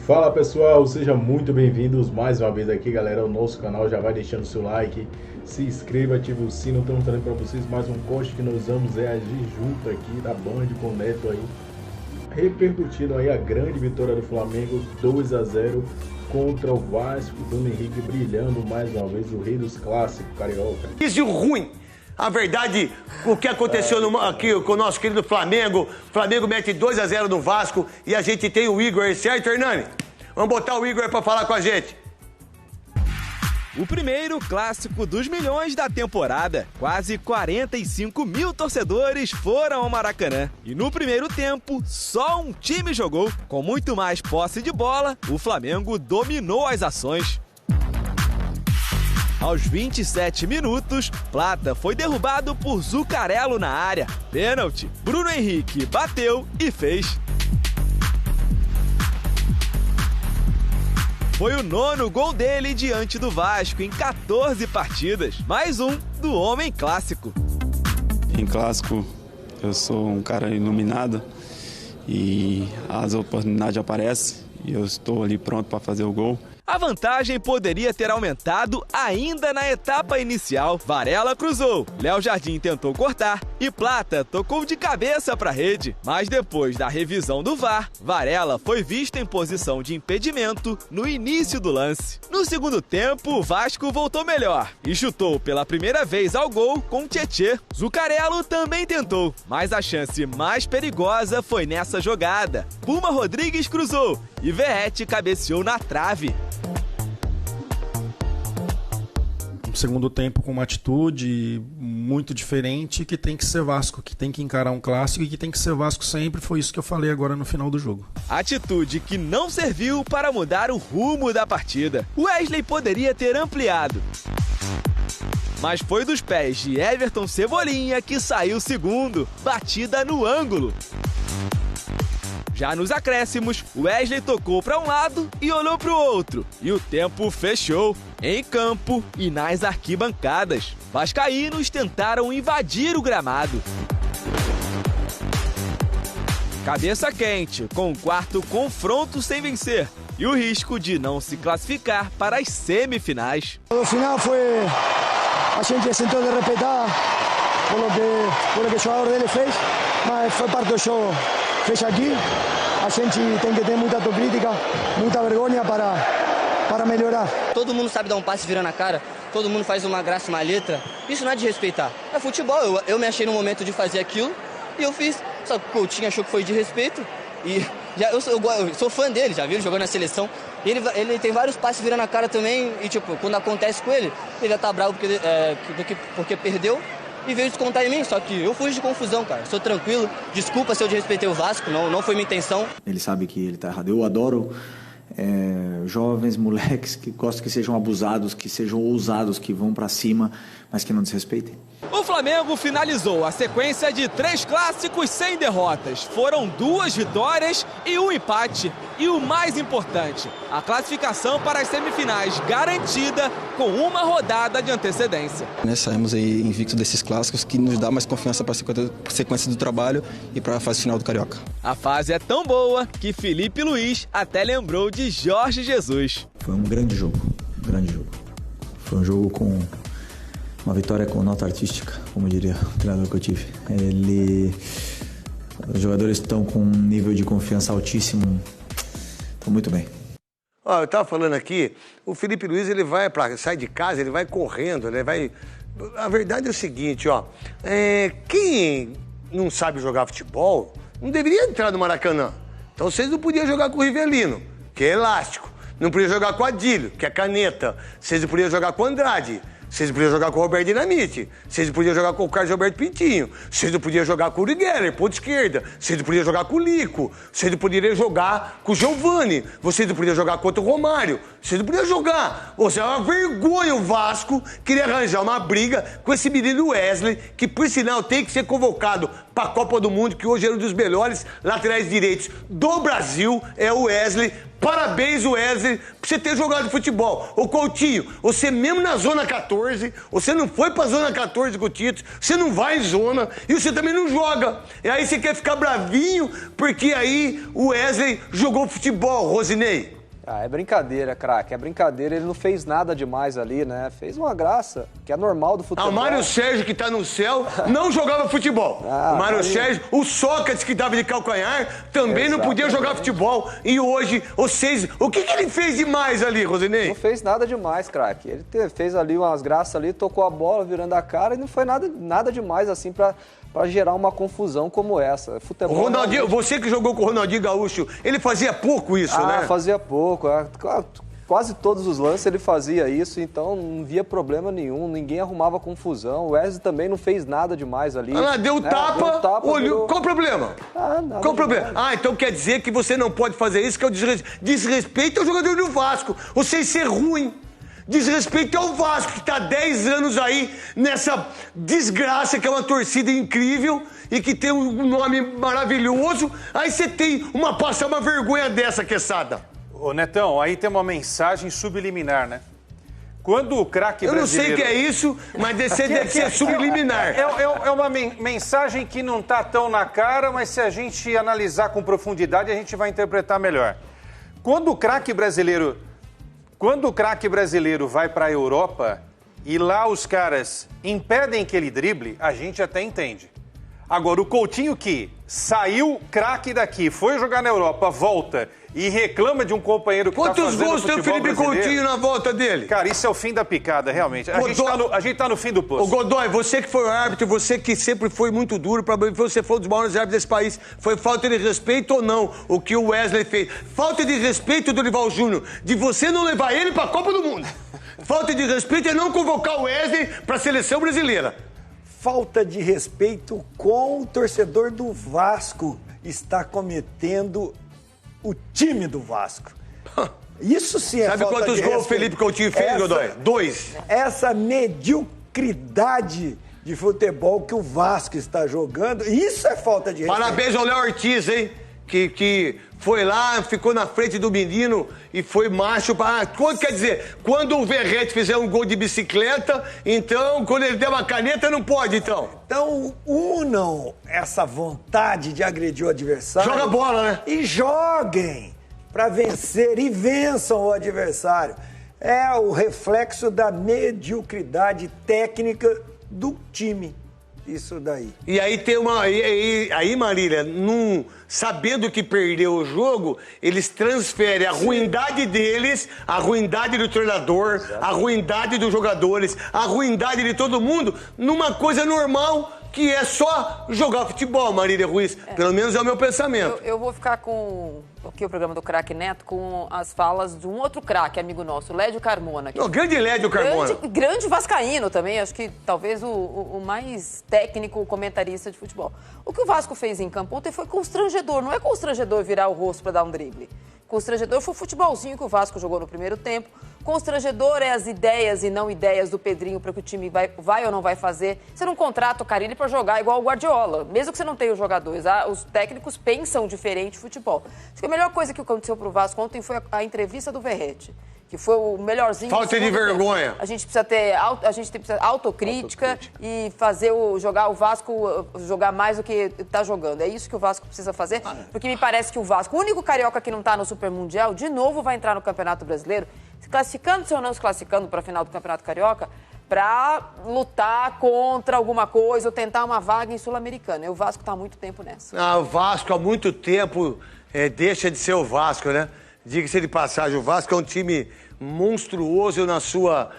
Fala pessoal, sejam muito bem-vindos mais uma vez aqui, galera, ao nosso canal. Já vai deixando seu like, se inscreva, ative o sino. Estamos trazendo para vocês mais um corte que nós vamos reagir junto aqui da Band com o Neto aí, repercutindo aí a grande vitória do Flamengo 2-0 contra o Vasco. Bruno Henrique brilhando mais uma vez, o rei dos clássicos carioca. Isso ruim. A verdade, o que aconteceu aqui com o nosso querido Flamengo. O Flamengo mete 2-0 no Vasco e a gente tem o Igor, certo, Hernani? Vamos botar o Igor para falar com a gente. O primeiro clássico dos milhões da temporada. Quase 45 mil torcedores foram ao Maracanã. E no primeiro tempo, só um time jogou. Com muito mais posse de bola, o Flamengo dominou as ações. Aos 27 minutos, Plata foi derrubado por Zuccarello na área. Pênalti. Bruno Henrique bateu e fez. Foi o 9º gol dele diante do Vasco em 14 partidas. Mais um do homem clássico. Em clássico, eu sou um cara iluminado e as oportunidades aparecem e eu estou ali pronto para fazer o gol. A vantagem poderia ter aumentado ainda na etapa inicial. Varela cruzou, Léo Jardim tentou cortar e Plata tocou de cabeça para a rede. Mas depois da revisão do VAR, Varela foi visto em posição de impedimento no início do lance. No segundo tempo, o Vasco voltou melhor e chutou pela primeira vez ao gol com Tietê. Zuccarello também tentou, mas a chance mais perigosa foi nessa jogada. Puma Rodrigues cruzou e Verratti cabeceou na trave. Segundo tempo com uma atitude muito diferente, que tem que ser Vasco, que tem que encarar um clássico e que tem que ser Vasco sempre. Foi isso que eu falei agora no final do jogo. Atitude que não serviu para mudar o rumo da partida. Wesley poderia ter ampliado, mas foi dos pés de Everton Cebolinha que saiu segundo, batida no ângulo. Já nos acréscimos, Wesley tocou para um lado e olhou para o outro. E o tempo fechou. Em campo e nas arquibancadas, vascaínos tentaram invadir o gramado. Cabeça quente, com o 4º confronto sem vencer e o risco de não se classificar para as semifinais. O final foi... A gente sentou de respeitar por lo que o jogador dele fez, mas foi parte do jogo. Fez aqui, a gente tem que ter muita autocrítica, muita vergonha para melhorar. Todo mundo sabe dar um passe virando a cara, todo mundo faz uma graça, uma letra. Isso não é de respeitar, é futebol. Eu me achei no momento de fazer aquilo e eu fiz. Só que o Coutinho achou que foi de respeito e eu sou fã dele, já viu ele jogando na seleção. Ele tem vários passes virando a cara também e tipo, quando acontece com ele já tá bravo porque perdeu. E veio descontar em mim, só que eu fujo de confusão, cara. Sou tranquilo, desculpa se eu desrespeitei o Vasco, não foi minha intenção. Ele sabe que ele tá errado. Eu adoro jovens, moleques que gostam que sejam abusados, que sejam ousados, que vão pra cima, mas que não desrespeitem. O Flamengo finalizou a sequência de 3 clássicos sem derrotas. Foram 2 vitórias e 1 empate. E o mais importante, a classificação para as semifinais garantida com 1 rodada de antecedência. Saímos aí invicto desses clássicos, que nos dá mais confiança para a sequência do trabalho e para a fase final do Carioca. A fase é tão boa que Felipe Luiz até lembrou de Jorge Jesus. Foi um grande jogo, Foi um jogo com uma vitória com nota artística, como diria o treinador que eu tive. Os jogadores estão com um nível de confiança altíssimo, estão muito bem. Eu estava falando aqui, o Felipe Luiz, ele sai de casa, ele vai correndo, ele vai... A verdade é o seguinte, quem não sabe jogar futebol não deveria entrar no Maracanã. Então vocês não podiam jogar com o Rivelino, que é elástico. Não podiam jogar com o Adílio, que é caneta. Vocês não podiam jogar com o Andrade. Vocês não podiam jogar com o Roberto Dinamite. Vocês não podiam jogar com o Carlos Alberto Pintinho. Vocês não podiam jogar com o Uri Geller, ponta esquerda. Vocês não podiam jogar com o Lico. Vocês não poderiam jogar com o Giovani. Vocês não podiam jogar contra o Romário. Vocês não podiam jogar. Ou seja, é uma vergonha o Vasco querer arranjar uma briga com esse menino Wesley, que, por sinal, tem que ser convocado para a Copa do Mundo, que hoje é um dos melhores laterais direitos do Brasil, é o Wesley. Parabéns, Wesley, por você ter jogado futebol. Ô Coutinho, você mesmo na Zona 14, você não foi pra Zona 14 com o Tito, você não vai em zona e você também não joga. E aí você quer ficar bravinho porque aí o Wesley jogou futebol, Rosinei. Ah, é brincadeira, craque, é brincadeira. Ele não fez nada demais ali, né? Fez uma graça, que é normal do futebol. O Mário Sérgio, que tá no céu, não jogava futebol. O Mário Sérgio, o Sócrates, que tava de calcanhar, também não podia jogar futebol. E hoje, vocês... O que ele fez demais ali, Rosinei? Não fez nada demais, craque. Ele fez ali umas graças ali, tocou a bola, virando a cara, e não foi nada demais, assim, pra gerar uma confusão como essa. Futebol, o Ronaldinho, você que jogou com o Ronaldinho Gaúcho, ele fazia pouco isso, né? Fazia pouco. Quase todos os lances ele fazia isso, então não via problema nenhum, ninguém arrumava confusão. O Wesley também não fez nada demais ali. Deu tapa, olhou. Qual o problema? Nada Qual o problema? Demais. Então quer dizer que você não pode fazer isso, que é o desrespeito ao jogador do Vasco. Você ser ruim. Desrespeito ao Vasco, que está 10 anos aí nessa desgraça, que é uma torcida incrível e que tem um nome maravilhoso. Aí você tem passar uma vergonha dessa, Quesada. Ô, Netão, aí tem uma mensagem subliminar, né? Quando o craque brasileiro... Eu não sei o que é isso, mas esse deve ser subliminar. É uma mensagem que não está tão na cara, mas se a gente analisar com profundidade, a gente vai interpretar melhor. Quando o craque brasileiro vai para a Europa e lá os caras impedem que ele drible, a gente até entende. Agora, o Coutinho que saiu craque daqui, foi jogar na Europa, volta e reclama de um companheiro que está fazendo futebol brasileiro. Quantos gols tem o Felipe Coutinho na volta dele? Cara, isso é o fim da picada, realmente. A gente tá no fim do poço. Ô, Godoy, você que foi o árbitro, você que sempre foi muito duro, você foi um dos maiores árbitros desse país, foi falta de respeito ou não o que o Wesley fez? Falta de respeito, Dorival Júnior, de você não levar ele para a Copa do Mundo. Falta de respeito é não convocar o Wesley para a seleção brasileira. Falta de respeito com o torcedor do Vasco está cometendo o time do Vasco. Isso sim é Sabe falta quantos de gols o respeito. Felipe Coutinho fez, Godoy? 2. Essa mediocridade de futebol que o Vasco está jogando, isso é falta de respeito. Parabéns ao Léo Ortiz, hein? Que foi lá, ficou na frente do menino e foi macho para... Quer dizer, quando o Verrete fizer um gol de bicicleta, então, quando ele der uma caneta, não pode, então. Então, unam essa vontade de agredir o adversário. Joga bola, né? E joguem para vencer e vençam o adversário. É o reflexo da mediocridade técnica do time. Isso daí. E aí tem uma... Aí, Marília, sabendo que perdeu o jogo, eles transferem a ruindade deles, a ruindade do treinador, a ruindade dos jogadores, a ruindade de todo mundo, numa coisa normal, que é só jogar futebol, Marília Ruiz. Pelo menos é o meu pensamento. Eu vou ficar com aqui o programa do craque Neto com as falas de um outro craque, amigo nosso, Lédio Carmona. O grande Lédio Carmona. Grande vascaíno também, acho que talvez o mais técnico comentarista de futebol. O que o Vasco fez em campo ontem foi constrangedor. Não é constrangedor virar o rosto para dar um drible. Constrangedor foi o futebolzinho que o Vasco jogou no primeiro tempo. Constrangedor é as ideias e não ideias do Pedrinho para que o time vai ou não vai fazer. Você não contrata o Carille para jogar igual o Guardiola, mesmo que você não tenha os jogadores. Os técnicos pensam diferente futebol. Acho que a melhor coisa que aconteceu para o Vasco ontem foi a entrevista do Verrete, que foi o melhorzinho. Falta de vergonha. A gente precisa ter autocrítica e fazer jogar o Vasco jogar mais do que está jogando. É isso que o Vasco precisa fazer, porque me parece que o Vasco, o único carioca que não está no Super Mundial, de novo vai entrar no Campeonato Brasileiro, se classificando ou não se classificando para a final do Campeonato Carioca, para lutar contra alguma coisa ou tentar uma vaga em Sul-Americana. E o Vasco está há muito tempo nessa. O Vasco há muito tempo deixa de ser o Vasco, né? Diga-se de passagem, o Vasco é um time monstruoso na sua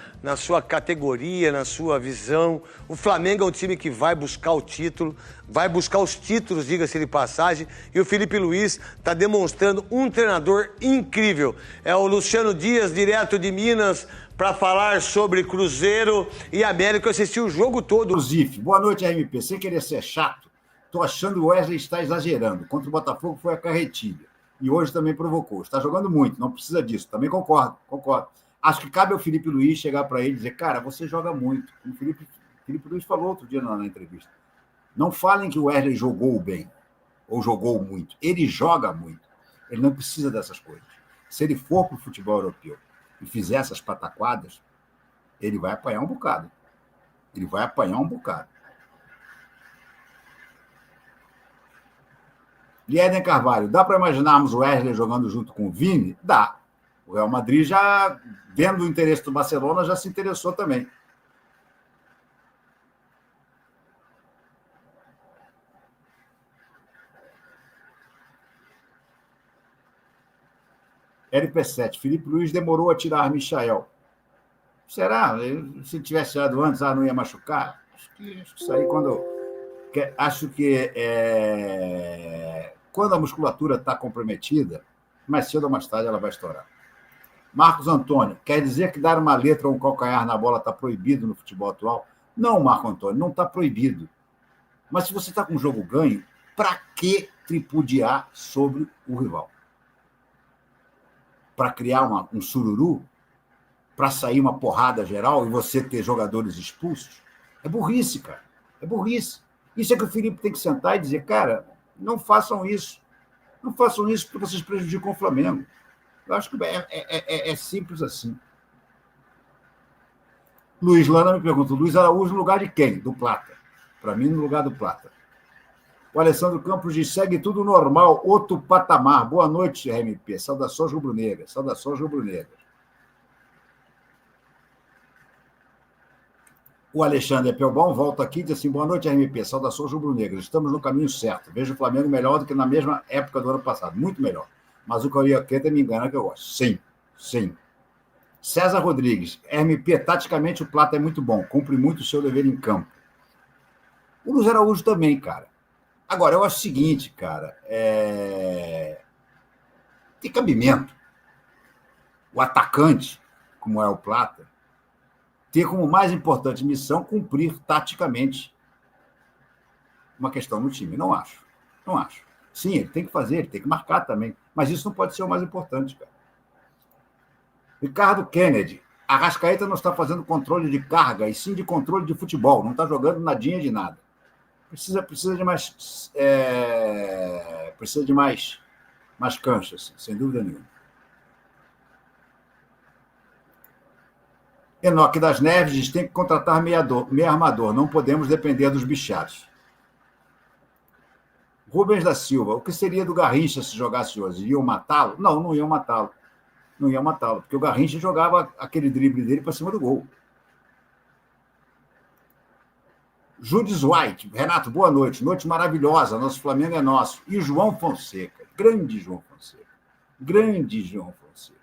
categoria, na sua visão. O Flamengo é um time que vai buscar o título, vai buscar os títulos, diga-se de passagem. E o Felipe Luiz está demonstrando um treinador incrível. É o Luciano Dias, direto de Minas, para falar sobre Cruzeiro e América. Eu assisti o jogo todo. Zif, boa noite, RMP. Sem querer ser chato, tô achando que o Wesley está exagerando. Contra o Botafogo foi a carretilha. E hoje também provocou. Está jogando muito, não precisa disso. Também concordo. Acho que cabe ao Felipe Luiz chegar para ele e dizer, cara, você joga muito. O Felipe Luiz falou outro dia na entrevista. Não falem que o Wesley jogou bem ou jogou muito. Ele joga muito. Ele não precisa dessas coisas. Se ele for para o futebol europeu e fizer essas pataquadas, ele vai apanhar um bocado. Lieden Carvalho, dá para imaginarmos o Wesley jogando junto com o Vini? Dá. O Real Madrid, já vendo o interesse do Barcelona, já se interessou também. LP7. Filipe Luís demorou a tirar Michael. Será? Se tivesse tirado antes, não ia machucar? Acho que isso aí, acho que quando a musculatura está comprometida, mais cedo ou mais tarde ela vai estourar. Marcos Antônio, quer dizer que dar uma letra ou um calcanhar na bola está proibido no futebol atual? Não, Marco Antônio, não está proibido. Mas se você está com o jogo ganho, para que tripudiar sobre o rival? Para criar um sururu? Para sair uma porrada geral e você ter jogadores expulsos? É burrice, cara. É burrice. Isso é que o Felipe tem que sentar e dizer, cara, não façam isso. Não façam isso porque vocês prejudicam o Flamengo. Eu acho que é simples assim. Luiz Lana me pergunta, Luiz Araújo no lugar de quem? Do Plata. Para mim, no lugar do Plata. O Alessandro Campos diz, segue tudo normal, outro patamar. Boa noite, RMP. Saudações rubro-negras. Saudações rubro-negras. O Alexandre Pelbão volta aqui e diz assim, boa noite, RMP. Saudações rubro-negras. Estamos no caminho certo. Vejo o Flamengo melhor do que na mesma época do ano passado. Muito melhor. Mas o Carioqueta me engana que eu gosto. Sim, sim. César Rodrigues. RMP, taticamente o Plata é muito bom. Cumpre muito o seu dever em campo. O Luiz Araújo também, cara. Agora, eu acho o seguinte, cara. Tem cabimento. O atacante, como é o Plata, ter como mais importante missão cumprir taticamente uma questão no time. Não acho. Não acho. Sim, ele tem que fazer, ele tem que marcar também. Mas isso não pode ser o mais importante, cara. Ricardo Kennedy. A Arrascaeta não está fazendo controle de carga, e sim de controle de futebol. Não está jogando nadinha de nada. Precisa de mais... precisa de mais canchas, sem dúvida nenhuma. Enoque das Neves diz, tem que contratar meio armador, não podemos depender dos bichados. Rubens da Silva, o que seria do Garrincha se jogasse hoje? Iriam matá-lo? Não, não iam matá-lo. Não iam matá-lo, porque o Garrincha jogava aquele drible dele para cima do gol. Judis White, Renato, boa noite. Noite maravilhosa, nosso Flamengo é nosso. E o João Fonseca, grande João Fonseca. Grande João Fonseca.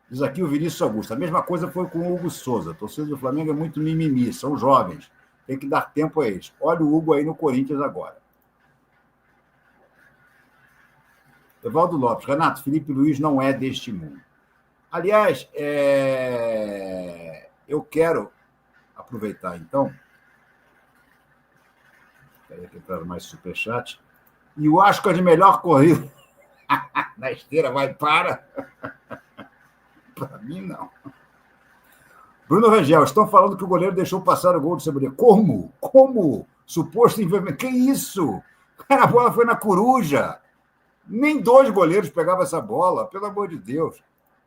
Diz aqui o Vinícius Augusto. A mesma coisa foi com o Hugo Souza. A torcida do Flamengo é muito mimimi, são jovens. Tem que dar tempo a eles. Olha o Hugo aí no Corinthians agora. Evaldo Lopes. Renato, Filipe Luís não é deste mundo. Aliás, eu quero aproveitar, então. Espera que entrar mais superchat. E o Asca de melhor corrida na esteira vai para... Para mim, não. Bruno Rangel, estão falando que o goleiro deixou passar o gol do Cebolinha. Como? Como? Suposto envolvimento. Que isso? Cara, a bola foi na coruja. Nem 2 goleiros pegavam essa bola, pelo amor de Deus.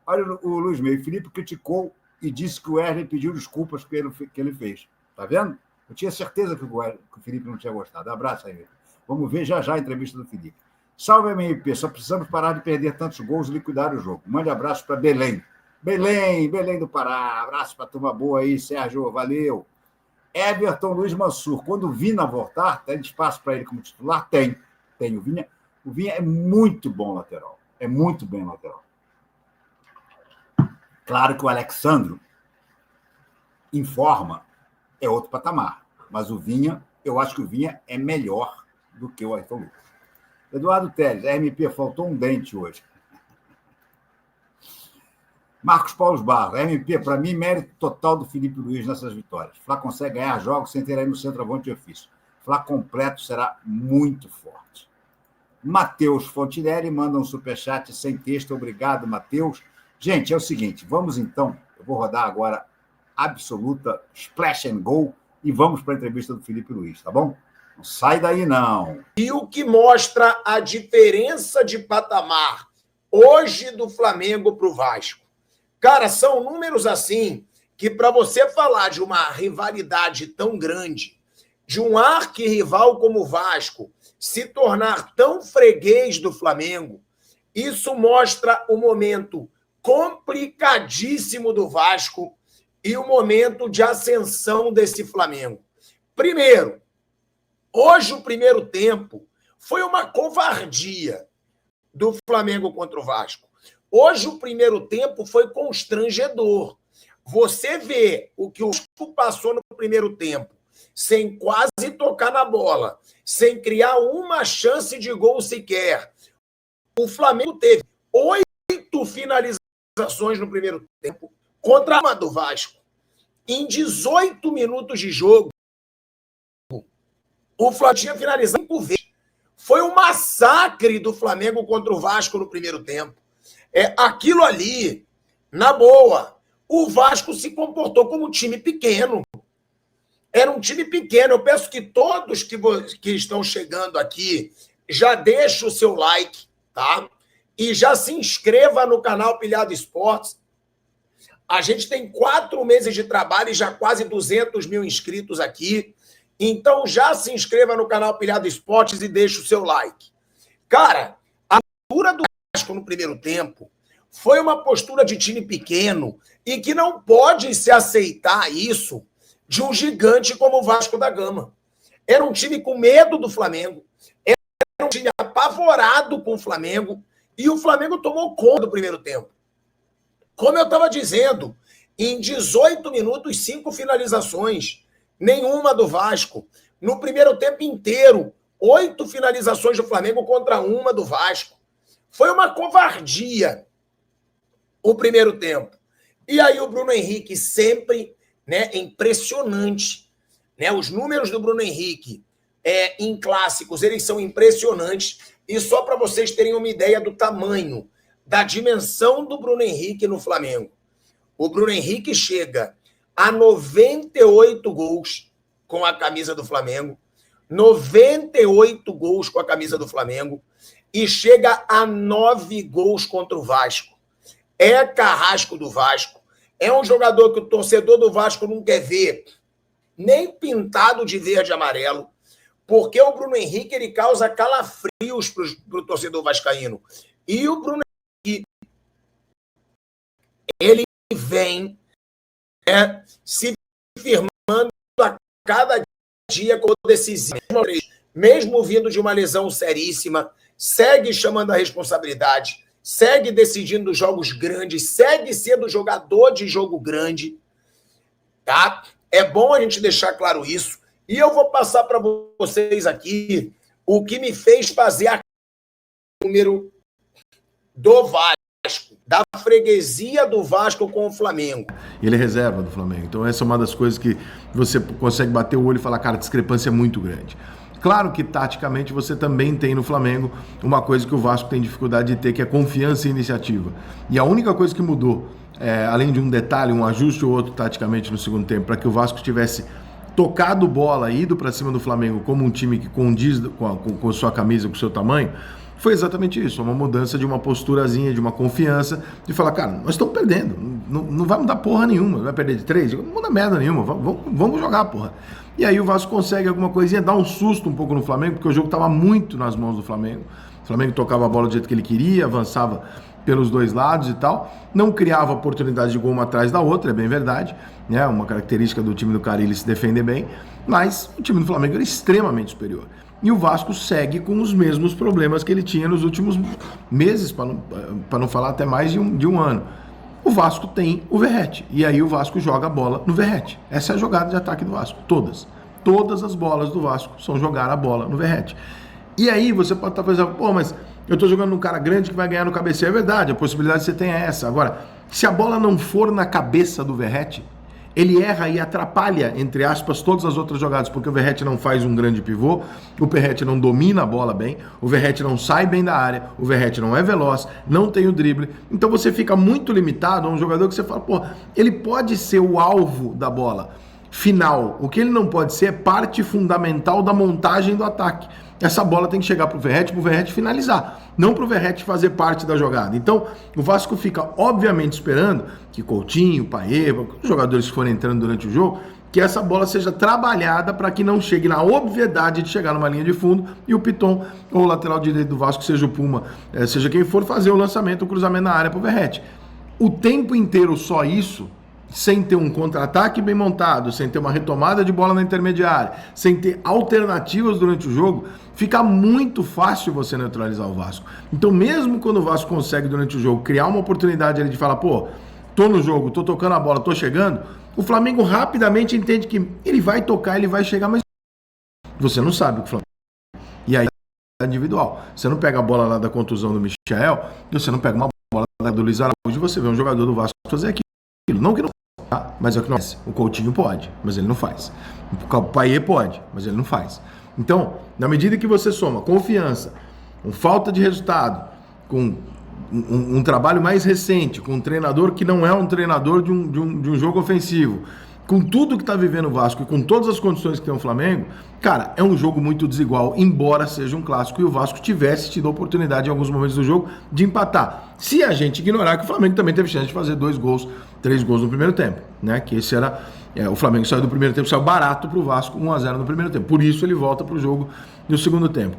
Olha o Luiz Meio. Felipe criticou e disse que o Wesley pediu desculpas que ele fez. Tá vendo? Eu tinha certeza que o Felipe não tinha gostado. Abraço aí. Vamos ver já a entrevista do Felipe. Salve, MIP. Só precisamos parar de perder tantos gols e liquidar o jogo. Mande abraço para Belém. Belém do Pará. Abraço para a turma boa aí, Sérgio. Valeu. Everton Luiz Mansur. Quando o Vina voltar, tem espaço para ele como titular? Tem. O Vinha é muito bom lateral. É muito bem lateral. Claro que o Alexandro, em forma, é outro patamar. Mas o Vinha, eu acho que o Vinha é melhor do que o Ayrton Lucas. Eduardo Teles, RMP, faltou um dente hoje. Marcos Paulo Barros, RMP, para mim, mérito total do Filipe Luís nessas vitórias. Flá consegue ganhar jogos sem ter aí no centroavante de ofício. Flá completo será muito forte. Matheus Fontinelli manda um superchat sem texto. Obrigado, Matheus. Gente, é o seguinte, vamos então, eu vou rodar agora absoluta splash and go e vamos para a entrevista do Filipe Luís, tá bom? Não sai daí, não. E o que mostra a diferença de patamar hoje do Flamengo para o Vasco. Cara, são números assim que para você falar de uma rivalidade tão grande, de um arquirrival como o Vasco se tornar tão freguês do Flamengo, Isso mostra o momento complicadíssimo do Vasco e o momento de ascensão desse Flamengo. Primeiro, hoje o primeiro tempo foi uma covardia do Flamengo contra o Vasco. Hoje o primeiro tempo foi constrangedor. Você vê o que o Vasco passou no primeiro tempo, sem quase tocar na bola, sem criar uma chance de gol sequer. O Flamengo teve 8 finalizações no primeiro tempo contra a do Vasco. Em 18 minutos de jogo, o Flamengo tinha finalizado 5 vezes. Foi um massacre do Flamengo contra o Vasco no primeiro tempo. Aquilo ali, na boa, o Vasco se comportou como um time pequeno. Era um time pequeno. Eu peço que todos que estão chegando aqui já deixem o seu like, tá? E já se inscreva no canal Pilhado Esportes. A gente tem 4 meses de trabalho e já quase 200 mil inscritos aqui. Então já se inscreva no canal Pilhado Esportes e deixe o seu like. Cara, a postura do Vasco no primeiro tempo foi uma postura de time pequeno e que não pode se aceitar isso de um gigante como o Vasco da Gama. Era um time com medo do Flamengo, era um time apavorado com o Flamengo e o Flamengo tomou conta do primeiro tempo. Como eu estava dizendo, em 18 minutos, 5 finalizações. Nenhuma do Vasco. No primeiro tempo inteiro, 8 finalizações do Flamengo contra uma do Vasco. Foi uma covardia o primeiro tempo. E aí o Bruno Henrique sempre, né, impressionante. Né? Os números do Bruno Henrique em clássicos, eles são impressionantes. E só para vocês terem uma ideia do tamanho, da dimensão do Bruno Henrique no Flamengo. O Bruno Henrique chega a 98 gols com a camisa do Flamengo, 98 gols com a camisa do Flamengo e chega a 9 gols contra o Vasco. É carrasco do Vasco, é um jogador que o torcedor do Vasco não quer ver nem pintado de verde e amarelo, porque o Bruno Henrique ele causa calafrios para o torcedor vascaíno. E o Bruno Henrique, ele vem se firmando a cada dia com decisivo. Mesmo vindo de uma lesão seríssima, segue chamando a responsabilidade, segue decidindo jogos grandes, segue sendo jogador de jogo grande. Tá? É bom a gente deixar claro isso. E eu vou passar para vocês aqui o que me fez fazer a número do Vasco, da freguesia do Vasco com o Flamengo. Ele é reserva do Flamengo. Então essa é uma das coisas que você consegue bater o olho e falar, cara, a discrepância é muito grande. Claro que taticamente você também tem no Flamengo uma coisa que o Vasco tem dificuldade de ter, que é confiança e iniciativa. E a única coisa que mudou, além de um detalhe, um ajuste ou outro taticamente no segundo tempo, para que o Vasco tivesse tocado bola e ido para cima do Flamengo como um time que condiz com sua camisa, com o seu tamanho, foi exatamente isso, uma mudança de uma posturazinha, de uma confiança, de falar, cara, nós estamos perdendo, não vai mudar porra nenhuma, vai perder de 3, não muda merda nenhuma, vamos jogar, porra. E aí o Vasco consegue alguma coisinha, dá um susto um pouco no Flamengo, porque o jogo estava muito nas mãos do Flamengo, o Flamengo tocava a bola do jeito que ele queria, avançava pelos dois lados e tal, não criava oportunidade de gol uma atrás da outra, é bem verdade, né? Uma característica do time do Carille se defender bem, mas o time do Flamengo era extremamente superior. E o Vasco segue com os mesmos problemas que ele tinha nos últimos meses, para não falar até mais de um ano. O Vasco tem o Verratti, e aí o Vasco joga a bola no Verratti. Essa é a jogada de ataque do Vasco, todas. Todas as bolas do Vasco são jogar a bola no Verratti. E aí você pode estar pensando, pô, mas eu estou jogando num cara grande que vai ganhar no cabeceio. É verdade, a possibilidade que você tem é essa. Agora, se a bola não for na cabeça do Verratti, ele erra e atrapalha, entre aspas, todas as outras jogadas, porque o Verratti não faz um grande pivô, o Verratti não domina a bola bem, o Verratti não sai bem da área, o Verratti não é veloz, não tem o drible. Então você fica muito limitado a um jogador que você fala, pô, ele pode ser o alvo da bola final. O que ele não pode ser é parte fundamental da montagem do ataque. Essa bola tem que chegar pro Verratti finalizar, não pro Verratti fazer parte da jogada. Então, o Vasco fica, obviamente, esperando que Coutinho, Paiva, os jogadores que forem entrando durante o jogo, que essa bola seja trabalhada para que não chegue na obviedade de chegar numa linha de fundo e o Piton ou o lateral direito do Vasco, seja o Puma, seja quem for, fazer o lançamento, o cruzamento na área para o Verratti. O tempo inteiro só isso, sem ter um contra-ataque bem montado, sem ter uma retomada de bola na intermediária, sem ter alternativas durante o jogo, fica muito fácil você neutralizar o Vasco. Então mesmo quando o Vasco consegue durante o jogo criar uma oportunidade ali de falar, pô, tô no jogo, tô tocando a bola, tô chegando, o Flamengo rapidamente entende que ele vai tocar, ele vai chegar, mas você não sabe o que o Flamengo... E aí é individual. Você não pega a bola lá da contusão do Michael, e você não pega uma bola do Luiz Araújo e você vê um jogador do Vasco fazer aquilo. Não que não, tá? Mas é o que não faz. O Coutinho pode, mas ele não faz. O Payet pode, mas ele não faz. Então, na medida que você soma confiança, com falta de resultado, com um trabalho mais recente, com um treinador que não é um treinador de um jogo ofensivo, com tudo que está vivendo o Vasco e com todas as condições que tem o Flamengo, cara, é um jogo muito desigual, embora seja um clássico e o Vasco tivesse tido a oportunidade em alguns momentos do jogo de empatar. Se a gente ignorar que o Flamengo também teve chance de fazer 2 gols, 3 gols no primeiro tempo, né? Que esse era... o Flamengo saiu do primeiro tempo, saiu barato pro Vasco, 1-0 no primeiro tempo. Por isso ele volta pro jogo no segundo tempo.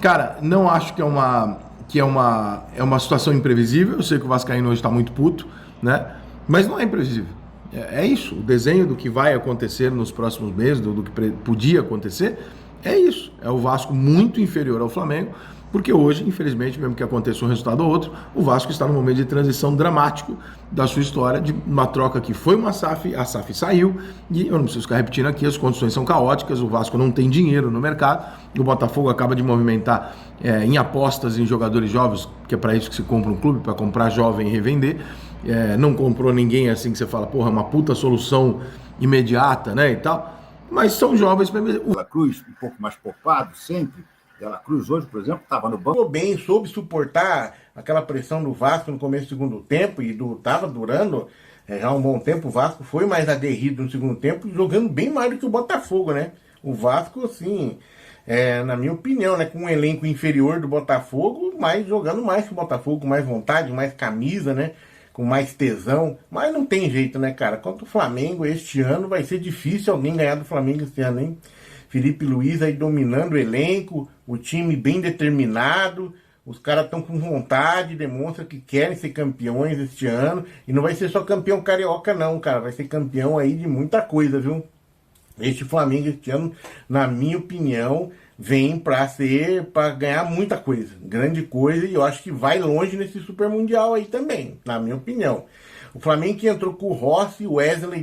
Cara, não acho que é uma situação imprevisível. Eu sei que o Vascaíno hoje está muito puto, né? Mas não é imprevisível. É isso, o desenho do que vai acontecer nos próximos meses, do que podia acontecer, é isso. É o Vasco muito inferior ao Flamengo, porque hoje, infelizmente, mesmo que aconteça um resultado ou outro, o Vasco está num momento de transição dramático da sua história, de uma troca que foi uma SAF, a SAF saiu, e eu não preciso ficar repetindo aqui, as condições são caóticas, o Vasco não tem dinheiro no mercado, o Botafogo acaba de movimentar em apostas em jogadores jovens, que é para isso que se compra um clube, para comprar jovem e revender. Não comprou ninguém assim que você fala, porra, uma puta solução imediata, né, e tal, mas são jovens. O La Cruz um pouco mais poupado sempre. De La Cruz hoje, por exemplo, estava no banco. Bem, soube suportar aquela pressão do Vasco no começo do segundo tempo e estava durando já um bom tempo. O Vasco foi mais aguerrido no segundo tempo, jogando bem mais do que o Botafogo, né? O Vasco, assim, na minha opinião, né, com um elenco inferior do Botafogo, mas jogando mais que o Botafogo, com mais vontade, mais camisa, né? Com mais tesão, mas não tem jeito, né, cara? Contra o Flamengo este ano vai ser difícil alguém ganhar do Flamengo este ano, hein? Felipe Luiz aí dominando o elenco, o time bem determinado, os caras estão com vontade, demonstram que querem ser campeões este ano, e não vai ser só campeão carioca não, cara, vai ser campeão aí de muita coisa, viu? Este Flamengo este ano, na minha opinião, vem para ganhar muita coisa, grande coisa, e eu acho que vai longe nesse Super Mundial aí também, na minha opinião. O Flamengo que entrou com o Rossi, Wesley,